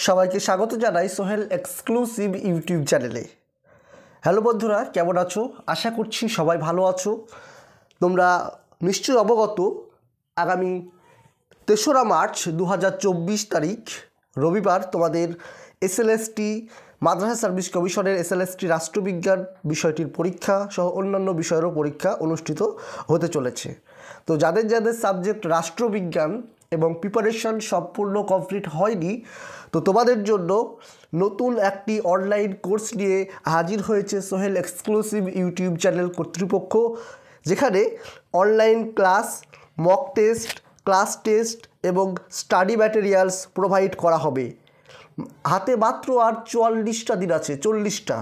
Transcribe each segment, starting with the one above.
সবাইকে স্বাগত জানাই সোহেল এক্সক্লুসিভ ইউটিউব চ্যানেলে। হ্যালো বন্ধুরা, কেমন আছো? আশা করছি সবাই ভালো আছো। তোমরা নিশ্চয়ই অবগত, আগামী ৩রা মার্চ ২০২৪ তারিখ রবিবার তোমাদের এসএলএসটি মাদ্রাসা সার্ভিস কমিশনের এসএলএসটি রাষ্ট্রবিজ্ঞান বিষয়টির পরীক্ষা সহ অন্যান্য বিষয়েরও পরীক্ষা অনুষ্ঠিত হতে চলেছে। তো যাদের যাদের সাবজেক্ট রাষ্ট্রবিজ্ঞান এবং প্রিপারেশন সম্পূর্ণ কমপ্লিট হয়নি, তো তোমাদের জন্য নতুন একটি অনলাইন কোর্স নিয়ে হাজির হয়েছে সোহেল এক্সক্লুসিভ ইউটিউব চ্যানেল কর্তৃপক্ষ, যেখানে online class, mock test, class test এবং স্টাডি ম্যাটেরিয়ালস প্রোভাইড করা হবে। হাতে মাত্র আর ৪৪টা দিন আছে, ৪০টা।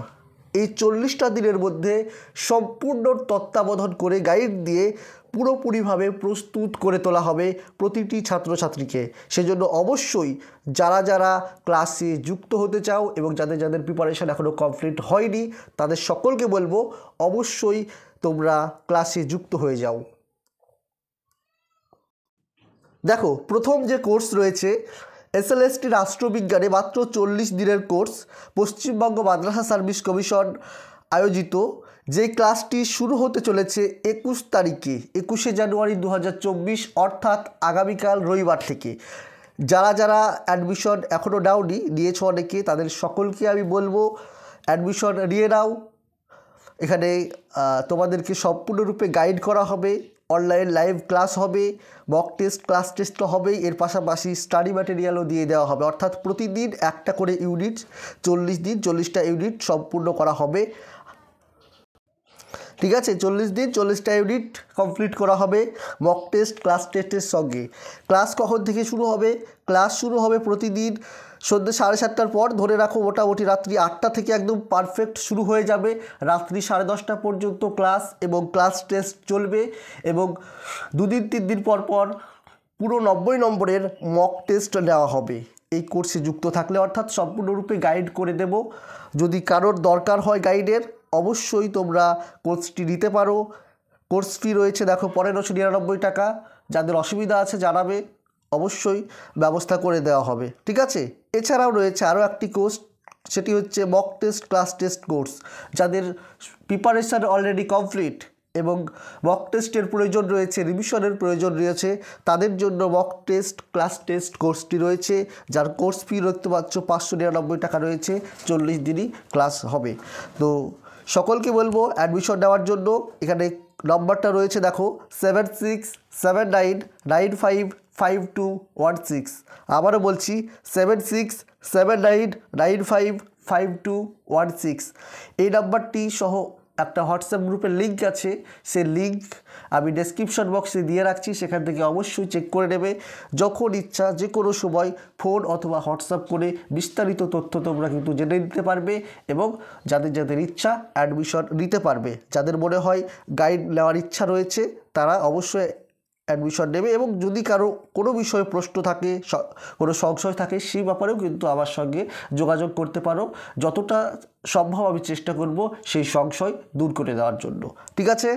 এই ৪০টা দিনের মধ্যে সম্পূর্ণ তত্ত্বাবধান করে গাইড দিয়ে পুরোপুরিভাবে প্রস্তুত করে তোলা হবে প্রতিটি ছাত্রছাত্রীকে। সেজন্য অবশ্যই যারা যারা ক্লাসে যুক্ত হতে চাও এবং যাদের যাদের প্রিপারেশন এখনও কমপ্লিট হয়নি, তাদের সকলকে বলবো অবশ্যই তোমরা ক্লাসে যুক্ত হয়ে যাও। দেখো, প্রথম যে কোর্স রয়েছে এসএলএসটি রাষ্ট্রবিজ্ঞানে মাত্র ৪০ দিনের কোর্স, পশ্চিমবঙ্গ মাদ্রাসা সার্ভিস কমিশন আয়োজিত, যে ক্লাসটি শুরু হতে চলেছে ২১ তারিখে, ২১শে জানুয়ারি ২০২৪, অর্থাৎ আগামীকাল রবিবার থেকে। যারা যারা অ্যাডমিশন এখনও নিয়েছো অনেকে, তাদের সকলকে আমি বলবো অ্যাডমিশন নিয়ে নাও। এখানে তোমাদেরকে সম্পূর্ণরূপে গাইড করা হবে, অনলাইন লাইভ ক্লাস হবে, মক টেস্ট, ক্লাস টেস্টও হবে, এর পাশাপাশি স্টাডি ম্যাটেরিয়ালও দিয়ে দেওয়া হবে। অর্থাৎ প্রতিদিন একটা করে ইউনিট, ৪০ দিন ৪০টা ইউনিট সম্পূর্ণ করা হবে। ঠিক আছে, ৪০ দিন ৪০টা ইউনিট কমপ্লিট করা হবে মক টেস্ট, ক্লাস টেস্টের সঙ্গে। ক্লাস কখন থেকে শুরু হবে? ক্লাস শুরু হবে প্রতিদিন সন্ধ্যে 7:30টার পর। ধরে রাখো মোটামুটি রাত্রি 8টা থেকে একদম পারফেক্ট শুরু হয়ে যাবে। রাত্রি 10:30টা পর্যন্ত ক্লাস এবং ক্লাস টেস্ট চলবে, এবং 2 দিন 3 দিন পর পর পুরো 90 নম্বরের মক টেস্ট নেওয়া হবে এই কোর্সে যুক্ত থাকলে। অর্থাৎ সম্পূর্ণরূপে গাইড করে দেব। যদি কারোর দরকার হয় গাইডের, অবশ্যই তোমরা কোর্সটি নিতে পারো। কোর্স ফি রয়েছে দেখো 1599 টাকা। যাদের অসুবিধা আছে জানাবে, অবশ্যই ব্যবস্থা করে দেওয়া হবে। ঠিক আছে, এছাড়াও রয়েছে আরও একটি কোর্স, সেটি হচ্ছে mock test, class test course. যাদের প্রিপারেশান অলরেডি কমপ্লিট এবং মক টেস্টের প্রয়োজন রয়েছে, রিভিশনের প্রয়োজন রয়েছে, তাদের জন্য মক টেস্ট, ক্লাস টেস্ট কোর্সটি রয়েছে, যার কোর্স ফি দেখতে পাচ্ছ 599 টাকা রয়েছে। 40 দিনই ক্লাস হবে। তো সকলকে বলবো অ্যাডমিশন নেওয়ার জন্য। এখানে নম্বরটা রয়েছে দেখো 7679955216। আবারও বলছি 7679955216। এই নাম্বারটি সহ একটা হোয়াটসঅ্যাপ গ্রুপের লিঙ্ক আছে, সেই লিঙ্ক আমি ডেসক্রিপশন বক্সে দিয়ে রাখছি, সেখান থেকে অবশ্যই চেক করে নেবে। যখন ইচ্ছা যে কোনো সময় ফোন অথবা হোয়াটসঅ্যাপ করে বিস্তারিত তথ্য তোমরা কিন্তু জেনে নিতে পারবে, এবং যাদের যাদের ইচ্ছা অ্যাডমিশন নিতে পারবে। যাদের মনে হয় গাইড নেওয়ার ইচ্ছা রয়েছে, তারা অবশ্যই অ্যাডমিশন নেবে। এবং যদি কারো কোনো বিষয়ে প্রশ্ন থাকে, কোনো সংশয় থাকে, সেই ব্যাপারেও কিন্তু আমার সঙ্গে যোগাযোগ করতে পারো। যতটা সম্ভব আমি চেষ্টা করব সেই সংশয় দূর করে দেওয়ার জন্য। ঠিক আছে,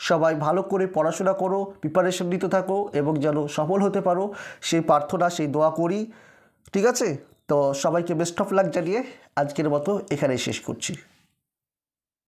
সবাই ভালো করে পড়াশোনা করো, প্রিপারেশন নিতে থাকো, এবং যেন সফল হতে পারো সেই প্রার্থনা, সেই দোয়া করি। ঠিক আছে, তো সবাইকে বেস্ট অফ লাক জানিয়ে আজকের মতো এখানেই শেষ করছি।